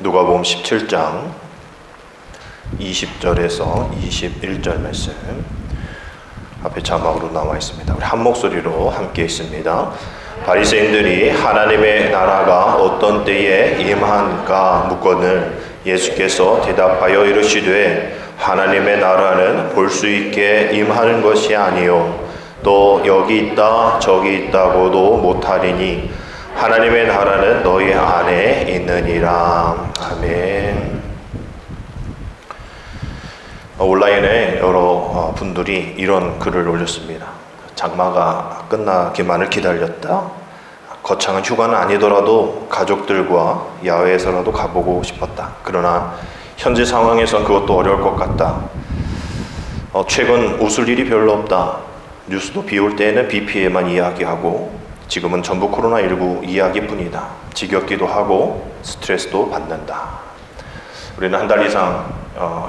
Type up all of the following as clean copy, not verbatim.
누가복음 17장 20절에서 21절 말씀 앞에 자막으로 나와 있습니다. 우리 한 목소리로 함께 있습니다. 바리새인들이 하나님의 나라가 어떤 때에 임한가 묻거늘 예수께서 대답하여 이르시되 하나님의 나라는 볼 수 있게 임하는 것이 아니요 또 여기 있다 저기 있다고도 못하리니 하나님의 나라는 너희 안에 있느니라. 아멘. 온라인에 여러 분들이 이런 글을 올렸습니다. 장마가 끝나기만을 기다렸다. 거창한 휴가는 아니더라도 가족들과 야외에서라도 가보고 싶었다. 그러나 현재 상황에선 그것도 어려울 것 같다. 최근 웃을 일이 별로 없다. 뉴스도 비 올 때에는 비 피해만 이야기하고 지금은 전부 코로나19 이야기뿐이다. 지겹기도 하고 스트레스도 받는다. 우리는 한 달 이상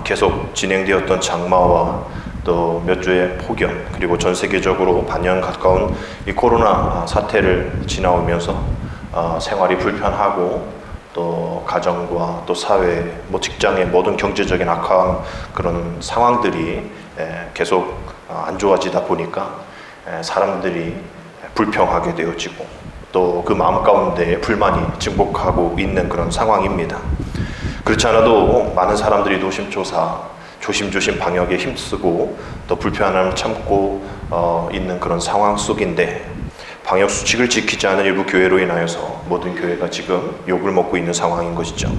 계속 진행되었던 장마와 또 몇 주의 폭염 그리고 전 세계적으로 반년 가까운 이 코로나 사태를 지나오면서 생활이 불편하고 또 가정과 또 사회, 직장의 모든 경제적인 악화한 그런 상황들이 계속 안 좋아지다 보니까 사람들이 불평하게 되어지고 또 그 마음 가운데 불만이 증폭하고 있는 그런 상황입니다. 그렇지 않아도 많은 사람들이 노심초사 조심조심 방역에 힘쓰고 또 불편함을 참고 있는 그런 상황 속인데 방역 수칙을 지키지 않은 일부 교회로 인하여서 모든 교회가 지금 욕을 먹고 있는 상황인 것이죠.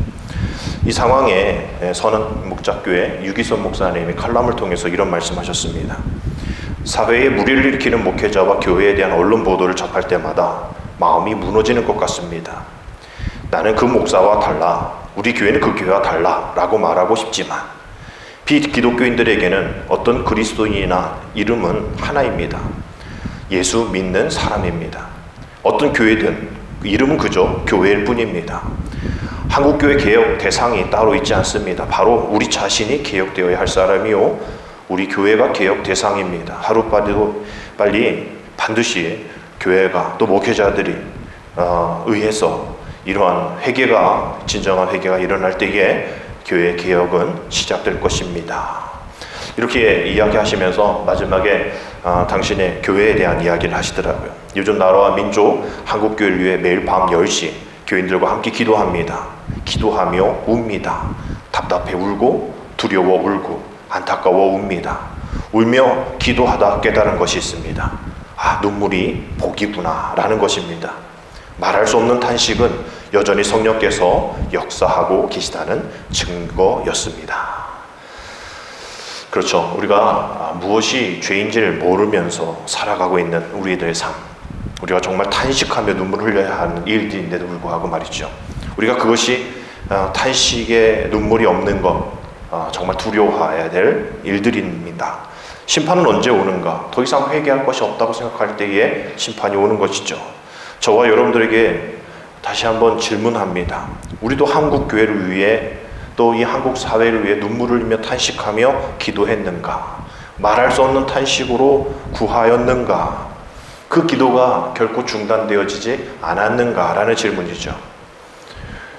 이 상황에 선은 목자교회 유기선 목사님이 칼럼을 통해서 이런 말씀하셨습니다. 사회에 무리를 일으키는 목회자와 교회에 대한 언론 보도를 접할 때마다 마음이 무너지는 것 같습니다. 나는 그 목사와 달라, 우리 교회는 그 교회와 달라 라고 말하고 싶지만 비기독교인들에게는 어떤 그리스도인이나 이름은 하나입니다. 예수 믿는 사람입니다. 어떤 교회든 이름은 그저 교회일 뿐입니다. 한국교회 개혁 대상이 따로 있지 않습니다. 바로 우리 자신이 개혁되어야 할 사람이요 우리 교회가 개혁 대상입니다. 하루빨리 반드시 교회가 또 목회자들이 의해서 이러한 회개가 진정한 회개가 일어날 때에 교회 개혁은 시작될 것입니다. 이렇게 이야기하시면서 마지막에 당신의 교회에 대한 이야기를 하시더라고요. 요즘 나라와 민족 한국교회를 위해 매일 밤 10시 교인들과 함께 기도합니다. 기도하며 웁니다. 답답해 울고 두려워 울고 안타까워 웁니다. 울며 기도하다 깨달은 것이 있습니다. 눈물이 복이구나 라는 것입니다. 말할 수 없는 탄식은 여전히 성령께서 역사하고 계시다는 증거였습니다. 그렇죠. 우리가 무엇이 죄인지를 모르면서 살아가고 있는 우리들의 삶, 우리가 정말 탄식하며 눈물을 흘려야 하는 일들인데도 불구하고 말이죠. 우리가 그것이 탄식에 눈물이 없는 것 정말 두려워해야 될 일들입니다. 심판은 언제 오는가? 더 이상 회개할 것이 없다고 생각할 때에 심판이 오는 것이죠. 저와 여러분들에게 다시 한번 질문합니다. 우리도 한국 교회를 위해 또 이 한국 사회를 위해 눈물을 흘리며 탄식하며 기도했는가? 말할 수 없는 탄식으로 구하였는가? 그 기도가 결코 중단되어지지 않았는가라는 질문이죠.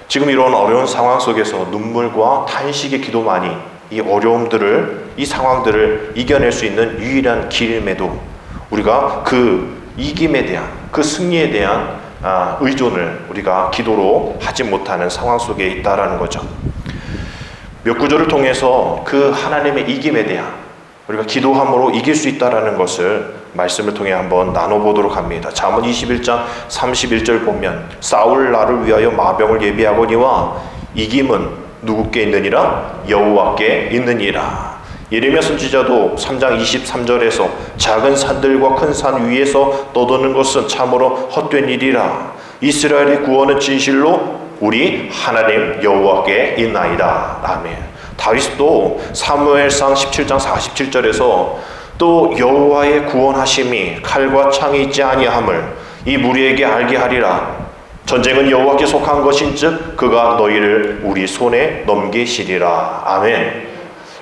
지금 이런 어려운 상황 속에서 눈물과 탄식의 기도만이 이 어려움들을, 이 상황들을 이겨낼 수 있는 유일한 길임에도 우리가 그 이김에 대한, 그 승리에 대한 의존을 우리가 기도로 하지 못하는 상황 속에 있다라는 거죠. 몇 구절을 통해서 그 하나님의 이김에 대한 우리가 기도함으로 이길 수 있다라는 것을 말씀을 통해 한번 나눠보도록 합니다. 잠언 21장 31절 보면 싸울 나를 위하여 마병을 예비하거니와 이김은 누구께 있느니라? 여호와께 있느니라. 예레미야 선지자도 3장 23절에서 작은 산들과 큰 산 위에서 떠도는 것은 참으로 헛된 일이라. 이스라엘의 구원은 진실로 우리 하나님 여호와께 있나이다. 아멘. 다윗도 사무엘상 17장 47절에서 또 여호와의 구원하심이 칼과 창이 있지 아니함을 이 무리에게 알게 하리라. 전쟁은 여호와께 속한 것인즉 그가 너희를 우리 손에 넘기시리라. 아멘.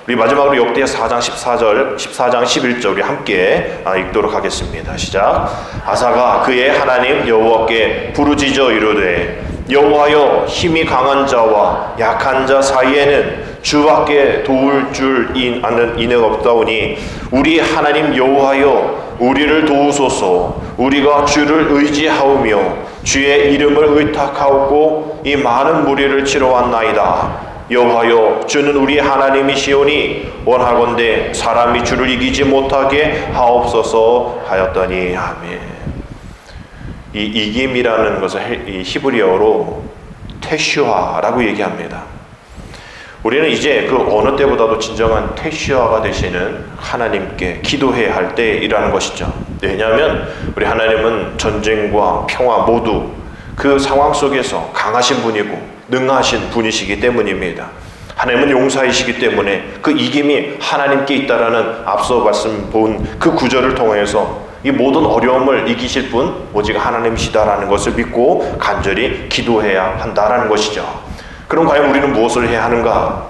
우리 마지막으로 역대하 4장 14장 11절 우리 함께 읽도록 하겠습니다. 시작. 아사가 그의 하나님 여호와께 부르짖어 이르되 여호와여, 힘이 강한 자와 약한 자 사이에는 주밖에 도울 줄 아는 이는 없다오니 우리 하나님 여호와여, 우리를 도우소서. 우리가 주를 의지하오며 주의 이름을 의탁하옵고 이 많은 무리를 치러 왔나이다. 여호와여, 주는 우리 하나님이시오니 원하건대 사람이 주를 이기지 못하게 하옵소서 하였더니. 아멘. 이 이김이라는 것을 이 히브리어로 테슈아라고 얘기합니다. 우리는 이제 그 어느 때보다도 진정한 테슈아가 되시는 하나님께 기도해야 할 때이라는 것이죠. 왜냐하면 우리 하나님은 전쟁과 평화 모두 그 상황 속에서 강하신 분이고 능하신 분이시기 때문입니다. 하나님은 용사이시기 때문에 그 이김이 하나님께 있다라는 앞서 말씀 본 그 구절을 통해서 이 모든 어려움을 이기실 분 오직 하나님이시다라는 것을 믿고 간절히 기도해야 한다라는 것이죠. 그럼 과연 우리는 무엇을 해야 하는가?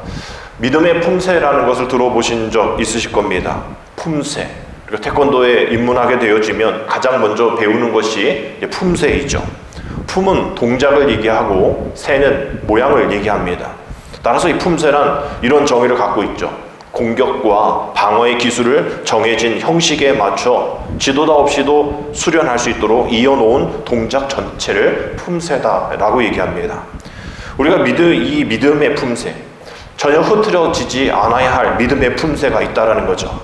믿음의 품새라는 것을 들어보신 적 있으실 겁니다. 품새. 그리고 태권도에 입문하게 되어지면 가장 먼저 배우는 것이 품새이죠. 품은 동작을 얘기하고 새는 모양을 얘기합니다. 따라서 이 품새란 이런 정의를 갖고 있죠. 공격과 방어의 기술을 정해진 형식에 맞춰 지도자 없이도 수련할 수 있도록 이어놓은 동작 전체를 품새다라고 얘기합니다. 우리가 이 믿음의 품새, 전혀 흐트러지지 않아야 할 믿음의 품새가 있다라는 거죠.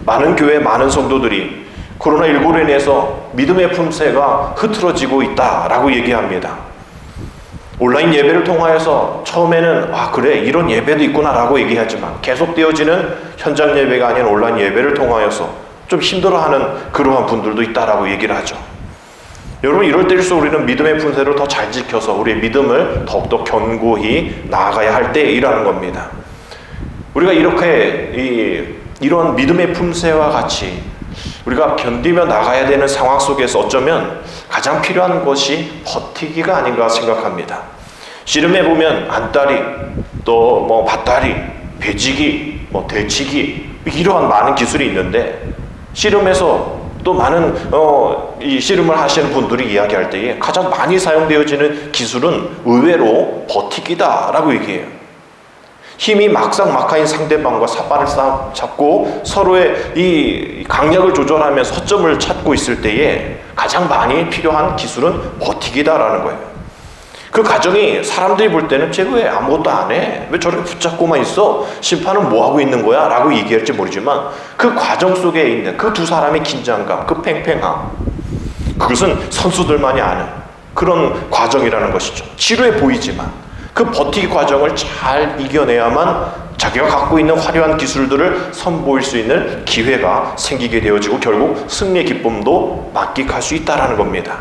많은 교회, 많은 성도들이 코로나19로 인해서 믿음의 품새가 흐트러지고 있다라고 얘기합니다. 온라인 예배를 통하여서 처음에는 그래 이런 예배도 있구나라고 얘기하지만 계속되어지는 현장 예배가 아닌 온라인 예배를 통하여서 좀 힘들어하는 그러한 분들도 있다라고 얘기를 하죠. 여러분, 이럴 때일수록 우리는 믿음의 품새를 더 잘 지켜서 우리의 믿음을 더욱더 견고히 나아가야 할 때이라는 겁니다. 우리가 이렇게 이런 믿음의 품새와 같이 우리가 견디며 나가야 되는 상황 속에서 어쩌면 가장 필요한 것이 버티기가 아닌가 생각합니다. 씨름에 보면 안다리, 또 밭다리, 배지기, 대치기 이러한 많은 기술이 있는데 씨름에서 또 많은 이 씨름을 하시는 분들이 이야기할 때에 가장 많이 사용되어지는 기술은 의외로 버티기다라고 얘기해요. 힘이 막상막하인 상대방과 삿발을 잡고 서로의 이 강약을 조절하면서 허점을 찾고 있을 때에 가장 많이 필요한 기술은 버티기다라는 거예요. 그 과정이 사람들이 볼 때는 쟤 왜 아무것도 안 해? 왜 저렇게 붙잡고만 있어? 심판은 뭐 하고 있는 거야? 라고 얘기할지 모르지만 그 과정 속에 있는 그 두 사람의 긴장감, 그 팽팽함, 그것은 선수들만이 아는 그런 과정이라는 것이죠. 지루해 보이지만 그 버티기 과정을 잘 이겨내야만 자기가 갖고 있는 화려한 기술들을 선보일 수 있는 기회가 생기게 되어지고 결국 승리의 기쁨도 만끽할 수 있다는 겁니다.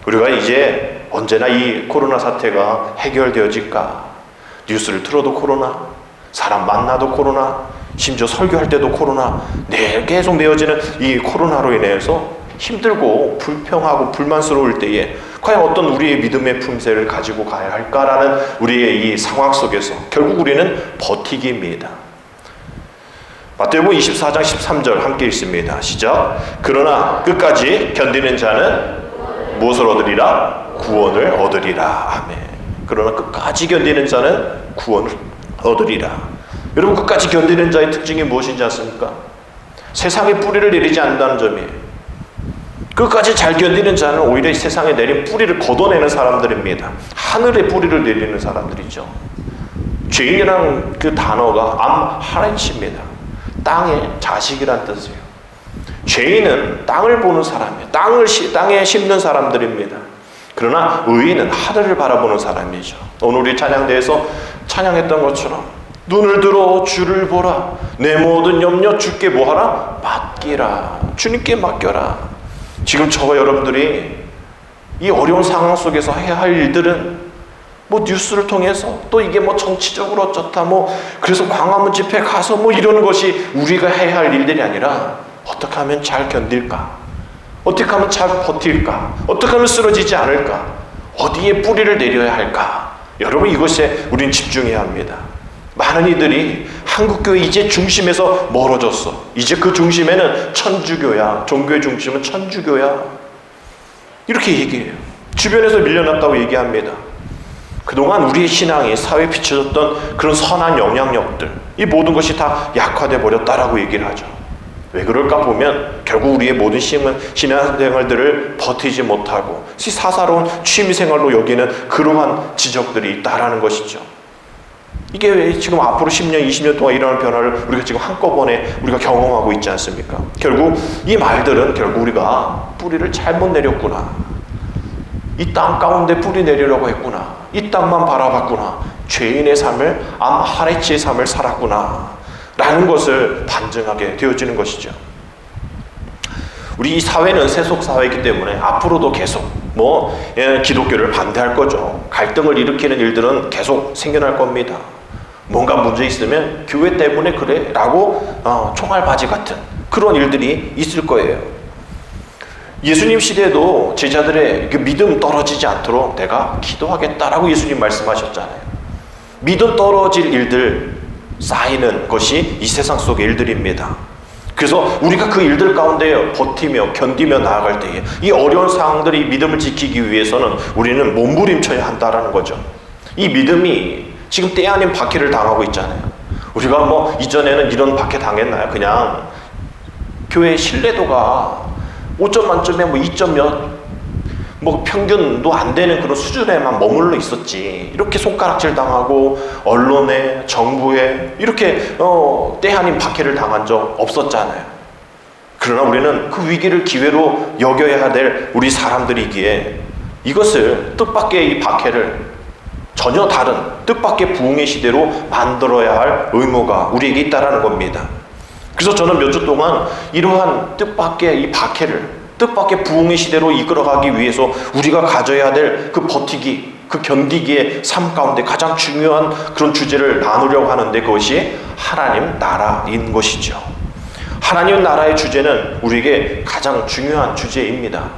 우리가 이제 언제나 이 코로나 사태가 해결되어질까? 뉴스를 틀어도 코로나, 사람 만나도 코로나, 심지어 설교할 때도 코로나, 계속 내어지는 이 코로나로 인해서 힘들고 불평하고 불만스러울 때에 과연 어떤 우리의 믿음의 품새를 가지고 가야 할까라는 우리의 이 상황 속에서 결국 우리는 버티기입니다. 마태복음 24장 13절 함께 읽습니다. 시작. 그러나 끝까지 견디는 자는 무엇을 얻으리라? 구원을 얻으리라. 아멘. 그러나 끝까지 견디는 자는 구원을 얻으리라. 여러분, 끝까지 견디는 자의 특징이 무엇인지 아십니까? 세상에 뿌리를 내리지 않는다는 점이에요. 끝까지 잘 견디는 자는 오히려 이 세상에 내린 뿌리를 걷어내는 사람들입니다. 하늘에 뿌리를 내리는 사람들이죠. 죄인이라는 그 단어가 암하렌시입니다. 땅의 자식이란 뜻이에요. 죄인은 땅을 보는 사람이에요. 땅에 심는 사람들입니다. 그러나 의인은 하늘을 바라보는 사람이죠. 오늘 우리 찬양대에서 찬양했던 것처럼 눈을 들어 주를 보라. 내 모든 염려 주께 뭐하라? 맡기라. 주님께 맡겨라. 지금 저와 여러분들이 이 어려운 상황 속에서 해야 할 일들은 뉴스를 통해서 또 이게 정치적으로 어쩌다 그래서 광화문 집회 가서 이러는 것이 우리가 해야 할 일들이 아니라 어떻게 하면 잘 견딜까? 어떻게 하면 잘 버틸까? 어떻게 하면 쓰러지지 않을까? 어디에 뿌리를 내려야 할까? 여러분, 이것에 우린 집중해야 합니다. 많은 이들이 한국교회 이제 중심에서 멀어졌어. 이제 그 중심에는 천주교야. 종교의 중심은 천주교야. 이렇게 얘기해요. 주변에서 밀려났다고 얘기합니다. 그동안 우리의 신앙이 사회에 비춰졌던 그런 선한 영향력들, 이 모든 것이 다 약화돼 버렸다라고 얘기를 하죠. 왜 그럴까 보면 결국 우리의 모든 신앙생활들을 버티지 못하고 사사로운 취미생활로 여기는 그러한 지적들이 있다라는 것이죠. 이게 왜 지금 앞으로 10년, 20년 동안 일어날 변화를 우리가 지금 한꺼번에 우리가 경험하고 있지 않습니까? 결국 이 말들은 결국 우리가 뿌리를 잘못 내렸구나. 이 땅 가운데 뿌리 내리려고 했구나. 이 땅만 바라봤구나. 죄인의 삶을, 암하레치의 삶을 살았구나 라는 것을 반증하게 되어지는 것이죠. 우리 이 사회는 세속사회이기 때문에 앞으로도 계속 기독교를 반대할 거죠. 갈등을 일으키는 일들은 계속 생겨날 겁니다. 뭔가 문제 있으면 교회 때문에 그래 라고 총알바지 같은 그런 일들이 있을 거예요. 예수님 시대에도 제자들의 믿음 떨어지지 않도록 내가 기도하겠다라고 예수님 말씀하셨잖아요. 믿음 떨어질 일들 쌓이는 것이 이 세상 속의 일들입니다. 그래서 우리가 그 일들 가운데 버티며 견디며 나아갈 때에 이 어려운 상황들이 믿음을 지키기 위해서는 우리는 몸부림쳐야 한다라는 거죠. 이 믿음이 지금 때 아닌 박해를 당하고 있잖아요. 우리가 이전에는 이런 박해 당했나요? 그냥 교회의 신뢰도가 5점 만점에 2점 몇 평균도 안 되는 그런 수준에만 머물러 있었지. 이렇게 손가락질 당하고 언론에, 정부에 이렇게 때 아닌 박해를 당한 적 없었잖아요. 그러나 우리는 그 위기를 기회로 여겨야 될 우리 사람들이기에 이것을 뜻밖의 이 박해를 전혀 다른 뜻밖의 부흥의 시대로 만들어야 할 의무가 우리에게 있다는 겁니다. 그래서 저는 몇 주 동안 이러한 뜻밖의 이 박해를 뜻밖의 부흥의 시대로 이끌어가기 위해서 우리가 가져야 될 그 버티기, 그 견디기의 삶 가운데 가장 중요한 그런 주제를 나누려고 하는데 그것이 하나님 나라인 것이죠. 하나님 나라의 주제는 우리에게 가장 중요한 주제입니다.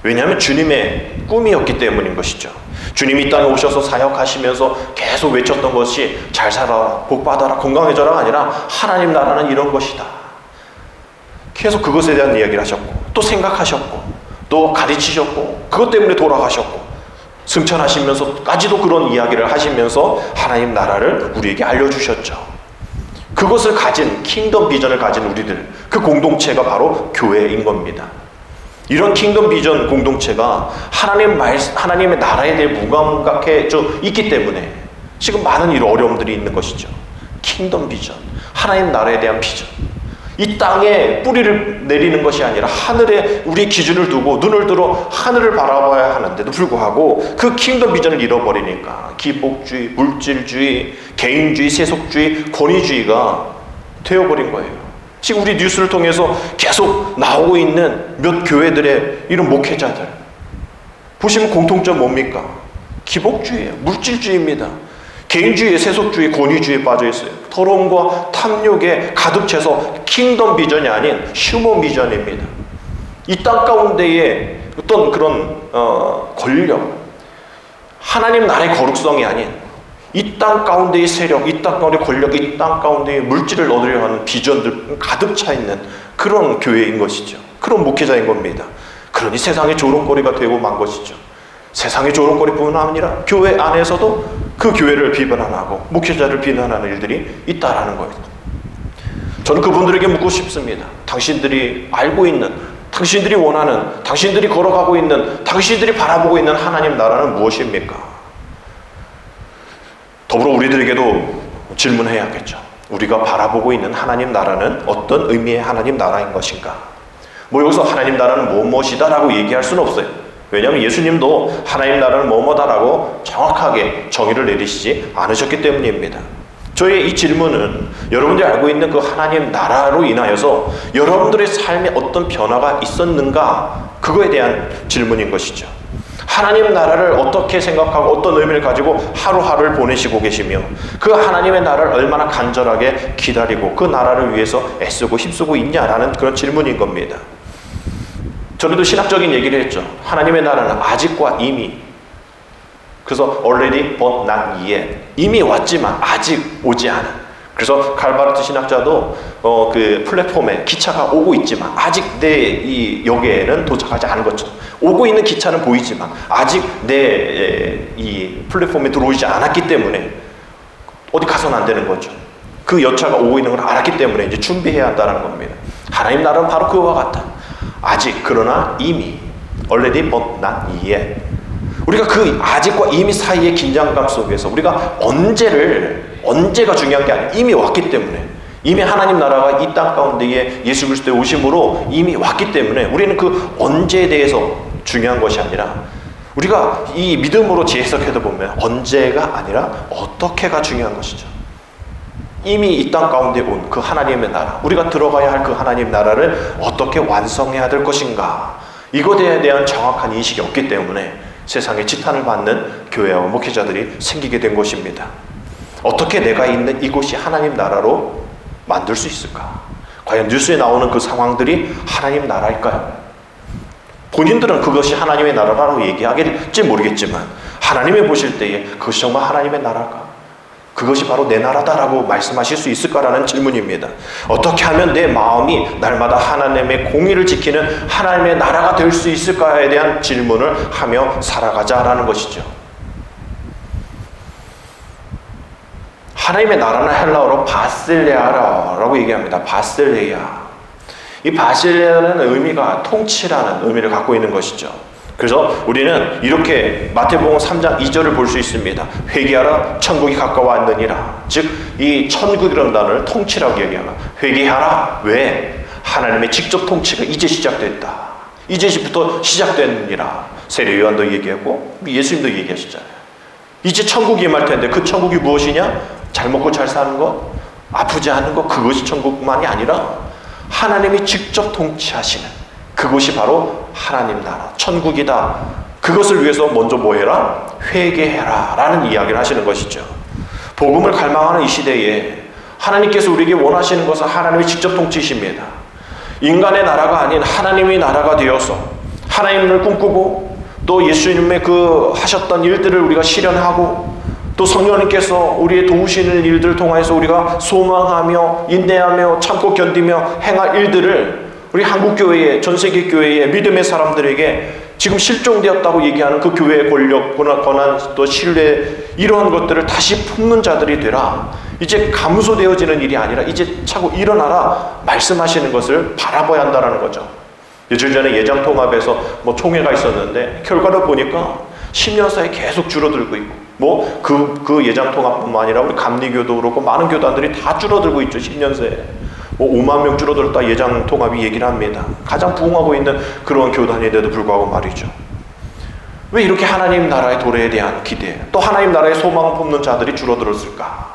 왜냐하면 주님의 꿈이었기 때문인 것이죠. 주님이 이 땅에 오셔서 사역하시면서 계속 외쳤던 것이 잘 살아라, 복 받아라, 건강해져라가 아니라 하나님 나라는 이런 것이다. 계속 그것에 대한 이야기를 하셨고 또 생각하셨고 또 가르치셨고 그것 때문에 돌아가셨고 승천하시면서까지도 그런 이야기를 하시면서 하나님 나라를 우리에게 알려주셨죠. 그것을 가진 킹덤 비전을 가진 우리들, 그 공동체가 바로 교회인 겁니다. 이런 킹덤 비전 공동체가 하나님의 나라에 대해 무감각해져 있기 때문에 지금 많은 이런 어려움들이 있는 것이죠. 킹덤 비전, 하나님 나라에 대한 비전. 이 땅에 뿌리를 내리는 것이 아니라 하늘에 우리 기준을 두고 눈을 들어 하늘을 바라봐야 하는데도 불구하고 그 킹덤 비전을 잃어버리니까 기복주의, 물질주의, 개인주의, 세속주의, 권위주의가 되어버린 거예요. 지금 우리 뉴스를 통해서 계속 나오고 있는 몇 교회들의 이런 목회자들 보시면 공통점 뭡니까? 기복주의예요. 물질주의입니다. 개인주의, 세속주의, 권위주의에 빠져있어요. 더러움과 탐욕에 가득 차서 킹덤 비전이 아닌 휴먼 비전입니다. 이 땅 가운데의 어떤 그런 권력, 하나님 나라의 거룩성이 아닌 이 땅 가운데의 세력, 이 땅 가운데의 권력, 이 땅 가운데의 물질을 얻으려 하는 비전들 가득 차 있는 그런 교회인 것이죠. 그런 목회자인 겁니다. 그러니 세상의 조롱거리가 되고 만 것이죠. 세상의 조롱거리뿐만 아니라 교회 안에서도 그 교회를 비판하고 목회자를 비난하는 일들이 있다라는 거예요. 저는 그분들에게 묻고 싶습니다. 당신들이 알고 있는, 당신들이 원하는, 당신들이 걸어가고 있는, 당신들이 바라보고 있는 하나님 나라는 무엇입니까? 더불어 우리들에게도 질문해야겠죠. 우리가 바라보고 있는 하나님 나라는 어떤 의미의 하나님 나라인 것인가? 여기서 하나님 나라는 무엇이다라고 얘기할 수는 없어요. 왜냐하면 예수님도 하나님 나라는 뭐뭐다라고 정확하게 정의를 내리시지 않으셨기 때문입니다. 저의 이 질문은 여러분들이 알고 있는 그 하나님 나라로 인하여서 여러분들의 삶에 어떤 변화가 있었는가, 그거에 대한 질문인 것이죠. 하나님 나라를 어떻게 생각하고 어떤 의미를 가지고 하루하루를 보내시고 계시며 그 하나님의 나라를 얼마나 간절하게 기다리고 그 나라를 위해서 애쓰고 힘쓰고 있냐라는 그런 질문인 겁니다. 전에도 신학적인 얘기를 했죠. 하나님의 나라는 아직과 이미, 그래서 already but not yet, 이미 왔지만 아직 오지 않은, 그래서 칼바르트 신학자도 그 플랫폼에 기차가 오고 있지만 아직 내 이 역에는 도착하지 않은 것처럼, 오고 있는 기차는 보이지만 아직 내 이 플랫폼에 들어오지 않았기 때문에 어디 가서는 안 되는 거죠. 그 열차가 오고 있는 걸 알았기 때문에 이제 준비해야 한다는 겁니다. 하나님 나라는 바로 그와 같다. 아직, 그러나 이미, already but not yet. 우리가 그 아직과 이미 사이의 긴장감 속에서 우리가 언제가 중요한 게 아니라 이미 왔기 때문에, 이미 하나님 나라가 이 땅 가운데에 예수 그리스도의 오심으로 이미 왔기 때문에 우리는 그 언제에 대해서 중요한 것이 아니라, 우리가 이 믿음으로 재해석해도 보면 언제가 아니라 어떻게가 중요한 것이죠. 이미 이 땅 가운데 온 그 하나님의 나라, 우리가 들어가야 할 그 하나님 나라를 어떻게 완성해야 될 것인가, 이것에 대한 정확한 인식이 없기 때문에 세상에 지탄을 받는 교회와 목회자들이 생기게 된 것입니다. 어떻게 내가 있는 이곳이 하나님 나라로 만들 수 있을까? 과연 뉴스에 나오는 그 상황들이 하나님 나라일까요? 본인들은 그것이 하나님의 나라라고 얘기하겠지 모르겠지만 하나님이 보실 때에 그것이 정말 하나님의 나라일까? 그것이 바로 내 나라다라고 말씀하실 수 있을까라는 질문입니다. 어떻게 하면 내 마음이 날마다 하나님의 공의를 지키는 하나님의 나라가 될 수 있을까에 대한 질문을 하며 살아가자라는 것이죠. 하나님의 나라는 헬라어로 바실레아라고 얘기합니다. 바실레아. 이 바실레아라는 의미가 통치라는 의미를 갖고 있는 것이죠. 그래서 우리는 이렇게 마태복음 3장 2절을 볼 수 있습니다. 회개하라, 천국이 가까워왔느니라. 즉 이 천국이라는 단어를 통치라고 얘기하면, 회개하라. 왜? 하나님의 직접 통치가 이제 시작됐다. 이제부터 시작됐느니라. 세례 요한도 얘기하고 예수님도 얘기하시잖아요. 이제 천국이 임할 텐데 그 천국이 무엇이냐? 잘 먹고 잘 사는 것, 아프지 않은 것, 그것이 천국만이 아니라 하나님이 직접 통치하시는 그것이 바로 하나님 나라, 천국이다. 그것을 위해서 먼저 뭐 해라? 회개해라 라는 이야기를 하시는 것이죠. 복음을 갈망하는 이 시대에 하나님께서 우리에게 원하시는 것은 하나님의 직접 통치이십니다. 인간의 나라가 아닌 하나님의 나라가 되어서 하나님을 꿈꾸고 또 예수님의 그 하셨던 일들을 우리가 실현하고 또 성령님께서 우리의 도우시는 일들을 통해서 우리가 소망하며 인내하며 참고 견디며 행할 일들을 우리 한국교회에, 전세계 교회의 믿음의 사람들에게 지금 실종되었다고 얘기하는 그 교회의 권력, 권한, 또 신뢰, 이러한 것들을 다시 품는 자들이 되라. 이제 감소되어지는 일이 아니라 이제 차고 일어나라 말씀하시는 것을 바라봐야 한다는 거죠. 며칠 전에 예장통합에서 뭐 총회가 있었는데 결과를 보니까 10년 사이에 계속 줄어들고 있고, 그 예장통합뿐만 아니라 우리 감리교도 그렇고 많은 교단들이 다 줄어들고 있죠. 10년 새에 5만 명 줄어들었다 예장통합이 얘기를 합니다. 가장 부흥하고 있는 그런 교단인데도 불구하고 말이죠. 왜 이렇게 하나님 나라의 도래에 대한 기대, 또 하나님 나라의 소망을 품는 자들이 줄어들었을까?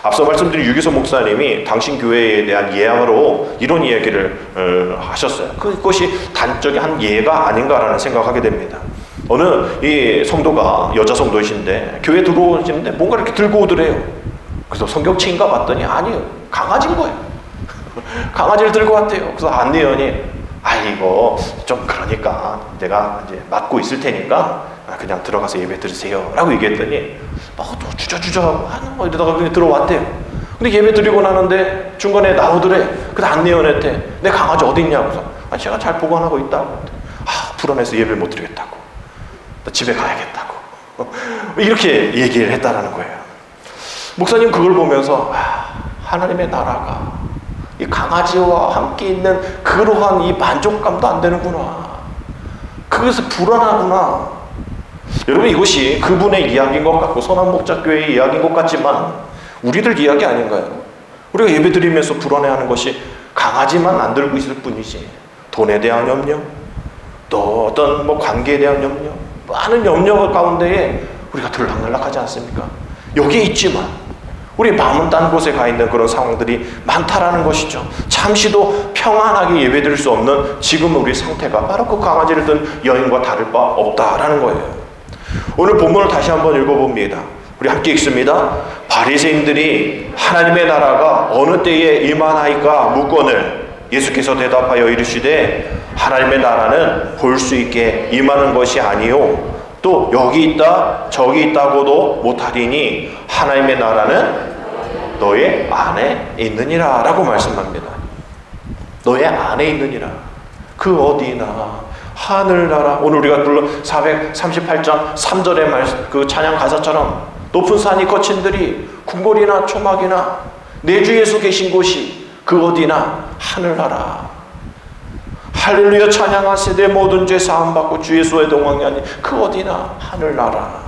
앞서 말씀드린 유기서 목사님이 당신 교회에 대한 예화로 이런 이야기를 하셨어요. 그것이 단적인 한 예가 아닌가라는 생각하게 됩니다. 어느 이 성도가 여자 성도이신데 교회 들어오시는데 뭔가 이렇게 들고 오더래요. 그래서 성경책인가 봤더니 아니요, 강아지인 거예요. 강아지를 들고 왔대요. 그래서 안내원이 이거 좀 그러니까 내가 이제 맡고 있을 테니까 그냥 들어가서 예배 드리세요 라고 얘기했더니 또 주저주저 하는 거 이러다가 그냥 들어왔대요. 근데 예배 드리고 나는데 중간에 나오더래. 근데 안내원한테 내 강아지 어디 있냐고. 그래서 제가 잘 보관하고 있다고. 불안해서 예배를 못 드리겠다고. 집에 가야겠다고. 이렇게 얘기를 했다라는 거예요. 목사님 그걸 보면서 하나님의 나라가 이 강아지와 함께 있는 그러한 이 만족감도 안 되는구나. 그래서 불안하구나. 여러분 이것이 그분의 이야기인 것 같고 선한목자교회의 이야기인 것 같지만 우리들 이야기 아닌가요? 우리가 예배드리면서 불안해하는 것이 강아지만 안 들고 있을 뿐이지 돈에 대한 염려, 또 어떤 관계에 대한 염려, 많은 염려 가운데에 우리가 들락날락하지 않습니까? 여기에 있지만 우리 마음은 딴 곳에 가 있는 그런 상황들이 많다라는 것이죠. 잠시도 평안하게 예배드릴 수 없는 지금 우리 상태가 바로 그 강아지를 든 여인과 다를 바 없다라는 거예요. 오늘 본문을 다시 한번 읽어봅니다. 우리 함께 읽습니다. 바리새인들이 하나님의 나라가 어느 때에 임하나이까 묻거늘 예수께서 대답하여 이르시되 하나님의 나라는 볼 수 있게 임하는 것이 아니요 또 여기 있다 저기 있다고도 못하리니 하나님의 나라는 너의 안에 있느니라 라고 말씀합니다. 너의 안에 있느니라. 그 어디나 하늘나라. 오늘 우리가 불러 438장 3절의 말씀, 그 찬양 가사처럼 높은 산이 거친 들이 궁궐이나 초막이나 내 주 예수 계신 곳이 그 어디나 하늘나라. 할렐루야 찬양하세. 내 모든 죄 사함받고 주 예수의 동왕이 아니 그 어디나 하늘나라.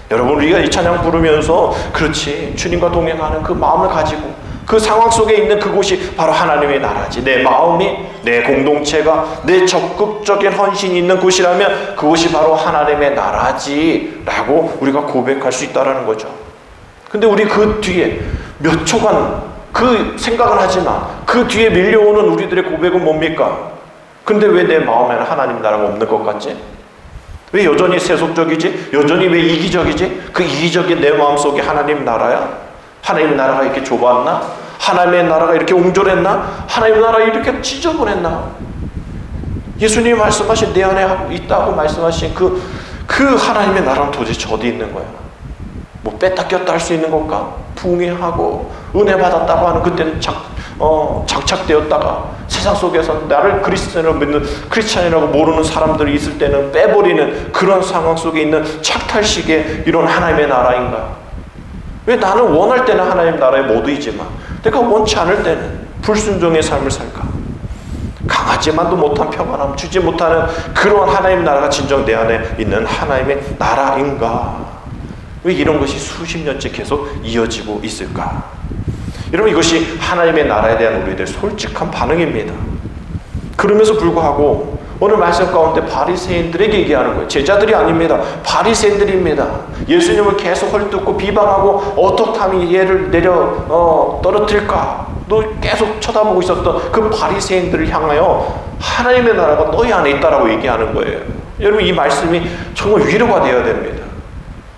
여러분 우리가 이 찬양 부르면서 그렇지 주님과 동행하는 그 마음을 가지고 그 상황 속에 있는 그곳이 바로 하나님의 나라지. 내 마음이, 내 공동체가, 내 적극적인 헌신이 있는 곳이라면 그곳이 바로 하나님의 나라지 라고 우리가 고백할 수 있다는 거죠. 근데 우리 그 뒤에 몇 초간 그 생각을 하지만 그 뒤에 밀려오는 우리들의 고백은 뭡니까? 근데 왜 내 마음에는 하나님 나라가 없는 것 같지? 왜 여전히 세속적이지? 여전히 왜 이기적이지? 그 이기적인 내 마음속에 하나님 나라야? 하나님 나라가 이렇게 좁았나? 하나님의 나라가 이렇게 옹졸했나? 하나님 나라가 이렇게 지저분했나? 예수님이 말씀하신 내 안에 있다고 말씀하신 그 하나님의 나라는 도대체 어디 있는 거야? 뭐 뺐다 꼈다 할 수 있는 건가? 부흥하고 은혜 받았다고 하는 그때는 장착되었다가 세상 속에서 나를 그리스도인으로 믿는 크리스찬이라고 모르는 사람들이 있을 때는 빼버리는 그런 상황 속에 있는 착탈식의 이런 하나님의 나라인가? 왜 나는 원할 때는 하나님 나라의 모두이지만 내가 원치 않을 때는 불순종의 삶을 살까? 강하지만도 못한 평안함 주지 못하는 그런 하나님 나라가 진정 내 안에 있는 하나님의 나라인가? 왜 이런 것이 수십 년째 계속 이어지고 있을까? 여러분 이것이 하나님의 나라에 대한 우리들의 솔직한 반응입니다. 그럼에도 불구하고 오늘 말씀 가운데 바리새인들에게 얘기하는 거예요. 제자들이 아닙니다. 바리새인들입니다. 예수님을 계속 헐뜯고 비방하고 어떻게 하면 얘를 떨어뜨릴까? 너 계속 쳐다보고 있었던 그 바리새인들을 향하여 하나님의 나라가 너희 안에 있다라고 얘기하는 거예요. 여러분 이 말씀이 정말 위로가 되어야 됩니다.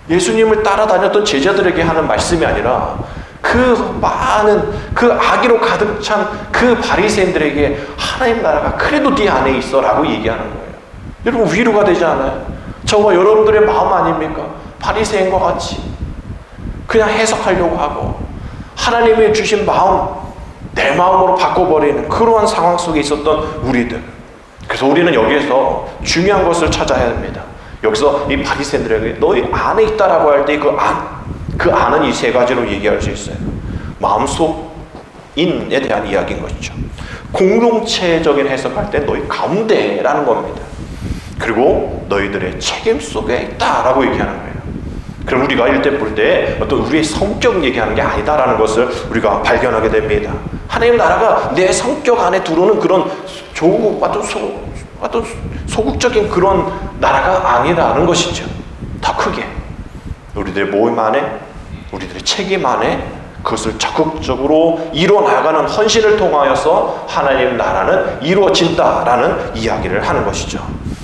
예수님을 따라다녔던 제자들에게 하는 말씀이 아니라 그 많은 그 악의로 가득 찬 그 바리새인들에게 하나님 나라가 그래도 네 안에 있어 라고 얘기하는 거예요. 여러분 위로가 되지 않아요? 저와 여러분들의 마음 아닙니까? 바리새인과 같이 그냥 해석하려고 하고 하나님이 주신 마음 내 마음으로 바꿔버리는 그러한 상황 속에 있었던 우리들. 그래서 우리는 여기에서 중요한 것을 찾아야 합니다. 여기서 이 바리새인들에게 너희 안에 있다라고 할 때 그 안은 이 세 가지로 얘기할 수 있어요. 마음속인에 대한 이야기인 것이죠. 공동체적인 해석할 때 너희 가운데라는 겁니다. 그리고 너희들의 책임 속에 있다라고 얘기하는 거예요. 그럼 우리가 일대 볼 때 어떤 우리의 성격 얘기하는 게 아니다라는 것을 우리가 발견하게 됩니다. 하나님 나라가 내 성격 안에 들어오는 그런 어떤 소극적인 그런 나라가 아니라는 것이죠. 더 크게 우리들의 모임 안에 우리들의 책임 안에 그것을 적극적으로 이뤄나가는 헌신을 통하여서 하나님 나라는 이루어진다라는 이야기를 하는 것이죠.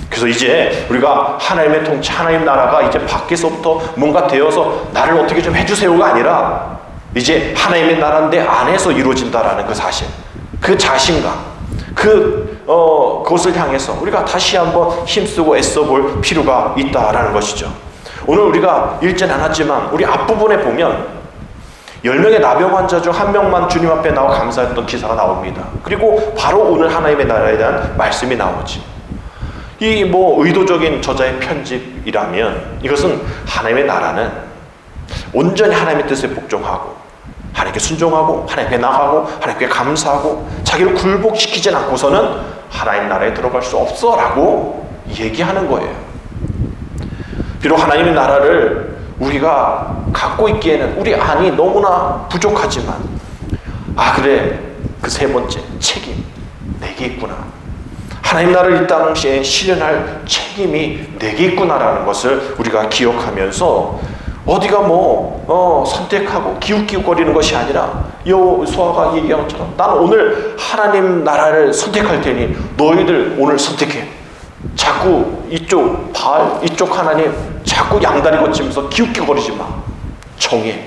그래서 이제 우리가 하나님의 통치, 하나님 나라가 이제 밖에서부터 뭔가 되어서 나를 어떻게 좀 해주세요가 아니라 이제 하나님의 나라는 내 안에서 이루어진다라는 그 사실, 그 자신감, 그것을 향해서 우리가 다시 한번 힘쓰고 애써볼 필요가 있다라는 것이죠. 오늘 우리가 읽진 않았지만 우리 앞부분에 보면 10명의 나병 환자 중 1명만 주님 앞에 나와 감사했던 기사가 나옵니다. 그리고 바로 오늘 하나님의 나라에 대한 말씀이 나오지. 이 의도적인 저자의 편집이라면 이것은 하나님의 나라는 온전히 하나님의 뜻에 복종하고 하나님께 순종하고 하나님께 나가고 하나님께 감사하고 자기를 굴복시키진 않고서는 하나님 나라에 들어갈 수 없어 라고 얘기하는 거예요. 비록 하나님의 나라를 우리가 갖고 있기에는 우리 안이 너무나 부족하지만 그래 그 세 번째 책임 내게 있구나. 하나님 나라를 이 땅에 실현할 책임이 내게 있구나라는 것을 우리가 기억하면서 어디가 선택하고 기웃기웃거리는 것이 아니라 여호수아가 얘기한 것처럼 나는 오늘 하나님 나라를 선택할 테니 너희들 오늘 선택해. 자꾸 이쪽 바알 이쪽 하나님 자꾸 양다리 거치면서 기웃기웃거리지 마. 정해.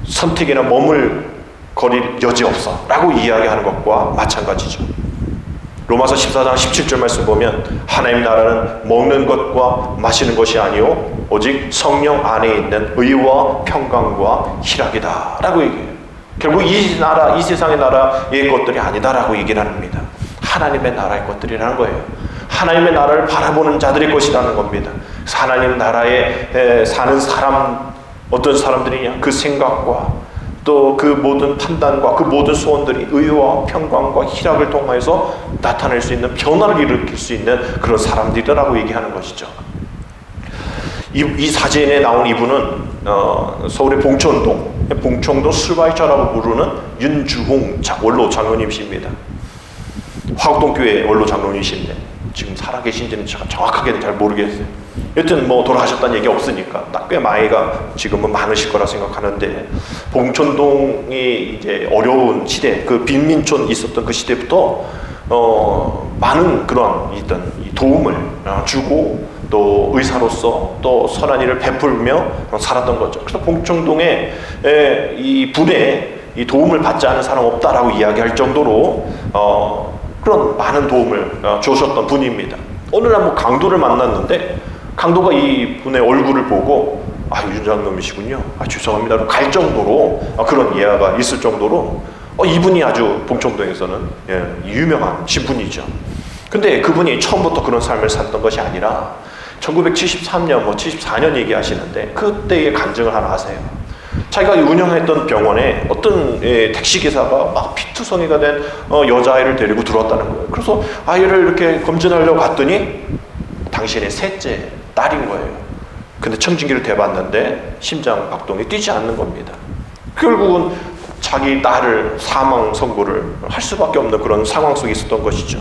선택이나 머물거릴 여지 없어 라고 이야기하는 것과 마찬가지죠. 로마서 14장 17절 말씀 보면 하나님 나라는 먹는 것과 마시는 것이 아니요 오직 성령 안에 있는 의와 평강과 희락이다 라고 얘기해요. 결국 이 나라, 이 세상의 나라의 것들이 아니다라고 얘기를 합니다. 하나님의 나라의 것들이라는 거예요. 하나님의 나라를 바라보는 자들의 것이라는 겁니다. 그래서 하나님 나라에 사는 사람, 어떤 사람들이냐, 그 생각과 또 그 모든 판단과 그 모든 소원들이 의와 평강과 희락을 통해서 나타낼 수 있는, 변화를 일으킬 수 있는 그런 사람들이라고 얘기하는 것이죠. 이 사진에 나온 이분은 서울의 봉천동 술바이처라고 부르는 윤주홍 원로 장로님이십니다. 화곡동교회 원로 장로님이신데 지금 살아계신지는 제가 정확하게는 잘 모르겠어요. 여튼 뭐 돌아가셨다는 얘기 없으니까 꽤 나이가 지금은 많으실 거라 생각하는데, 봉천동이 이제 어려운 시대, 그 빈민촌 있었던 그 시대부터 많은 그런 도움을 주고 또 의사로서 또 선한 일을 베풀며 살았던 거죠. 그래서 봉천동에 이 분에 이 도움을 받지 않은 사람 없다라고 이야기할 정도로 그런 많은 도움을 주셨던 분입니다. 어느 날 뭐 강도를 만났는데 강도가 이 분의 얼굴을 보고 윤 장로님이시군요. 죄송합니다. 갈 정도로 그런 예화가 있을 정도로 이분이 아주 봉천동에서는 유명한 신분이죠. 근데 그분이 처음부터 그런 삶을 살던 것이 아니라 1973년, 74년 얘기하시는데 그때의 간증을 하나 하세요. 자기가 운영했던 병원에 어떤 택시기사가 막 피투성이가 된 여자아이를 데리고 들어왔다는 거예요. 그래서 아이를 이렇게 검진하려고 갔더니 당신의 셋째 딸인 거예요. 근데 청진기를 대봤는데 심장 박동이 뛰지 않는 겁니다. 결국은 자기 딸을 사망 선고를 할 수밖에 없는 그런 상황 속에 있었던 것이죠.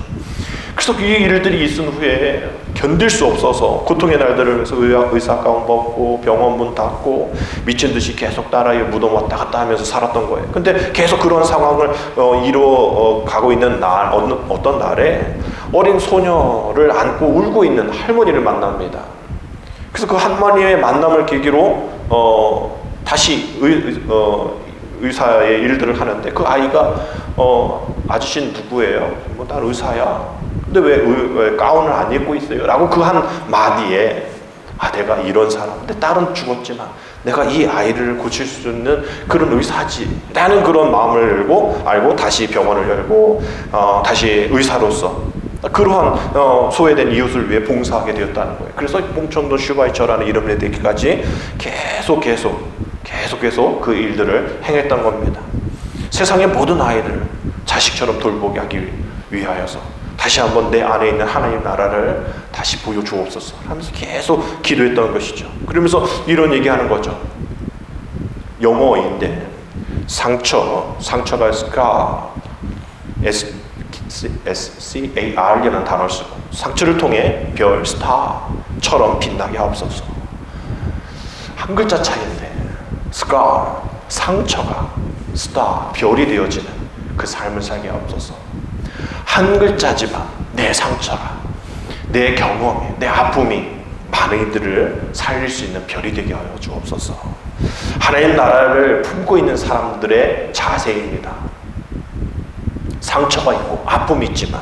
그래서 이 일들이 있은 후에 견딜 수 없어서 고통의 날들을 위해서 의사 가운 벗고 병원 문 닫고 미친 듯이 계속 딸아이의 무덤 왔다 갔다 하면서 살았던 거예요. 근데 계속 그런 상황을 이뤄가고 있는 날, 어떤 날에 어린 소녀를 안고 울고 있는 할머니를 만납니다. 그래서 그 할머니의 만남을 계기로 다시 의사의 일들을 하는데, 그 아이가 아저씨는 누구예요? 난 의사야. 근데 왜 가운을 안 입고 있어요? 라고 그 한 마디에 내가 이런 사람, 내 딸은 죽었지만 내가 이 아이를 고칠 수 있는 그런 의사지 라는 그런 마음을 알고 다시 병원을 열고 다시 의사로서 그러한 소외된 이웃을 위해 봉사하게 되었다는 거예요. 그래서 봉천동 슈바이처라는 이름을 내기까지 계속 그 일들을 행했던 겁니다. 세상의 모든 아이들을 자식처럼 돌보게 하기 위하여서 다시 한번 내 안에 있는 하나님 나라를 다시 보여주옵소서 하면서 계속 기도했던 것이죠. 그러면서 이런 얘기하는 거죠. 영어인데 상처가 scar, SCAR이라는 단어를 쓰고, 상처를 통해 별, 스타처럼 빛나게 하옵소서. 한 글자 차이인데 scar, 상처가 star, 별이 되어지는 그 삶을 살게 하옵소서. 한 글자지만 내 상처가, 내 경험이, 내 아픔이 많은 이들을 살릴 수 있는 별이 되게 하여 주옵소서. 하나님 나라를 품고 있는 사람들의 자세입니다. 상처가 있고 아픔이 있지만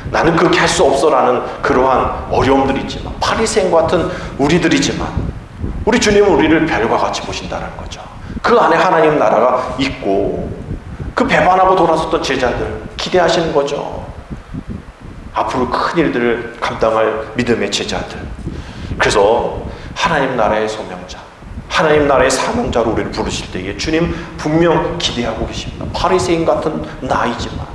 나는 그렇게 할 수 없어라는 그러한 어려움들이 있지만, 바리새인 같은 우리들이지만 우리 주님은 우리를 별과 같이 보신다는 거죠. 그 안에 하나님 나라가 있고 그 배반하고 돌아섰던 제자들 기대하시는 거죠. 앞으로 큰 일들을 감당할 믿음의 제자들. 그래서 하나님 나라의 소명자, 하나님 나라의 사명자로 우리를 부르실 때에 주님 분명 기대하고 계십니다. 바리새인 같은 나이지만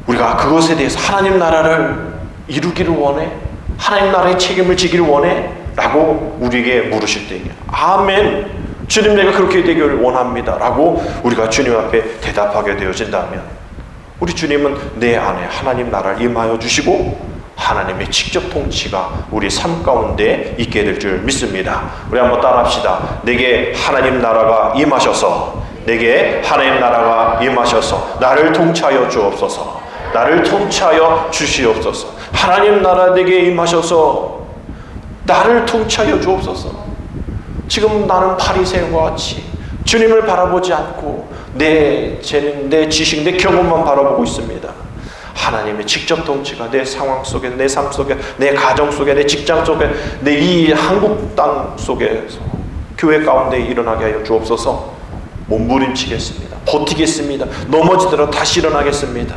우리가 그것에 대해서 하나님 나라를 이루기를 원해? 하나님 나라의 책임을 지기를 원해? 라고 우리에게 물으실 때에 아멘, 주님 내가 그렇게 되기를 원합니다 라고 우리가 주님 앞에 대답하게 되어진다면, 우리 주님은 내 안에 하나님 나라를 임하여 주시고 하나님의 직접 통치가 우리 삶 가운데 있게 될 줄 믿습니다. 우리 한번 따라합시다. 내게 하나님 나라가 임하셔서, 내게 하나님 나라가 임하셔서 나를 통치하여 주옵소서. 나를 통치하여 주시옵소서. 하나님 나라 내게 임하셔서 나를 통치하여 주옵소서. 지금 나는 바리새인과 같이 주님을 바라보지 않고 내 재능, 내 지식, 내 경험만 바라보고 있습니다. 하나님의 직접 통치가 내 상황 속에, 내 삶 속에, 내 가정 속에, 내 직장 속에, 내 이 한국 땅 속에서 교회 가운데 일어나게 하여 주옵소서. 몸부림치겠습니다. 버티겠습니다. 넘어지더라도 다시 일어나겠습니다.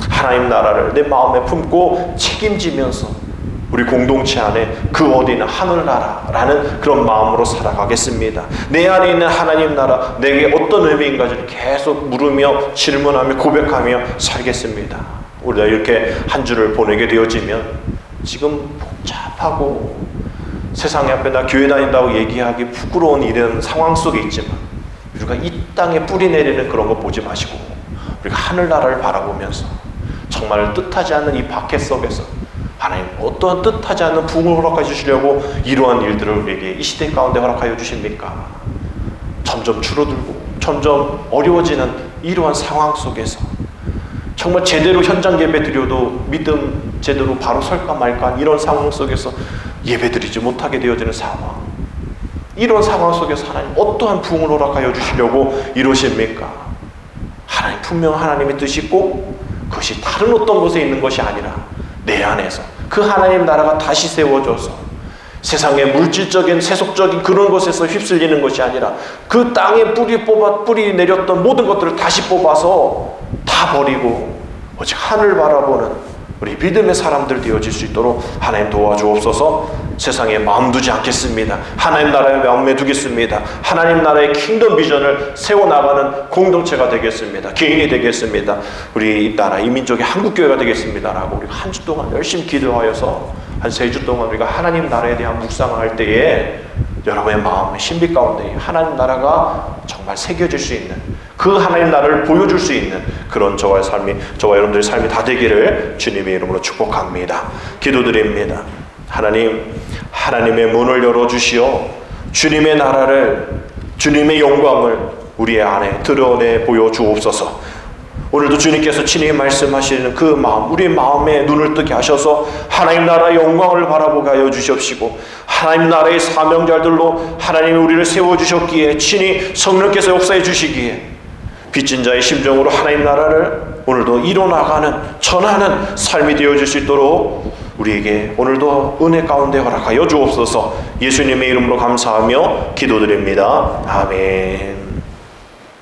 하나님 나라를 내 마음에 품고 책임지면서 우리 공동체 안에 그 어디는 하늘나라라는 그런 마음으로 살아가겠습니다. 내 안에 있는 하나님 나라, 내게 어떤 의미인가를 계속 물으며 질문하며 고백하며 살겠습니다. 우리가 이렇게 한 주를 보내게 되어지면 지금 복잡하고 세상 앞에 나 교회 다닌다고 얘기하기 부끄러운 이런 상황 속에 있지만, 우리가 이 땅에 뿌리 내리는 그런 거 보지 마시고 우리가 하늘나라를 바라보면서 정말 뜻하지 않는 이 박해 속에서 하나님 어떠한 뜻하지 않는 부흥을 허락해 주시려고 이러한 일들을 우리에게 이 시대 가운데 허락하여 주십니까? 점점 줄어들고 점점 어려워지는 이러한 상황 속에서 정말 제대로 현장 예배 드려도 믿음 제대로 바로 설까 말까 이런 상황 속에서 예배 드리지 못하게 되어지는 상황, 이런 상황 속에서 하나님 어떠한 부흥을 허락하여 주시려고 이러십니까? 하나님 분명 하나님의 뜻이 꼭 그것이 다른 어떤 곳에 있는 것이 아니라 내 안에서 그 하나님 나라가 다시 세워져서 세상의 물질적인 세속적인 그런 것에서 휩쓸리는 것이 아니라 그 땅에 뿌리 내렸던 모든 것들을 다시 뽑아서 다 버리고 오직 하늘 바라보는 우리 믿음의 사람들 되어질 수 있도록 하나님 도와주옵소서. 세상에 마음 두지 않겠습니다. 하나님 나라에 마음에 두겠습니다. 하나님 나라의 킹덤 비전을 세워나가는 공동체가 되겠습니다. 개인이 되겠습니다. 우리 이 나라 이 민족의 한국교회가 되겠습니다라고 우리가 한 주 동안 열심히 기도하여서 한 3주 동안 우리가 하나님 나라에 대한 묵상을 할 때에 여러분의 마음의 신비 가운데 하나님 나라가 정말 새겨질 수 있는, 그 하나님 나라를 보여줄 수 있는 그런 저와 여러분들의 삶이 다 되기를 주님의 이름으로 축복합니다. 기도드립니다. 하나님의 문을 열어주시어 주님의 나라를, 주님의 영광을 우리의 안에 드러내 보여주옵소서. 오늘도 주님께서 친히 말씀하시는 그 마음, 우리의 마음에 눈을 뜨게 하셔서 하나님 나라의 영광을 바라보게 하여 주시옵시고, 하나님 나라의 사명자들로 하나님이 우리를 세워주셨기에 친히 성령께서 역사해 주시기에 빚진 자의 심정으로 하나님 나라를 오늘도 이뤄나가는 전하는 삶이 되어질 수 있도록 우리에게 오늘도 은혜 가운데 허락하여 주옵소서. 예수님의 이름으로 감사하며 기도드립니다. 아멘.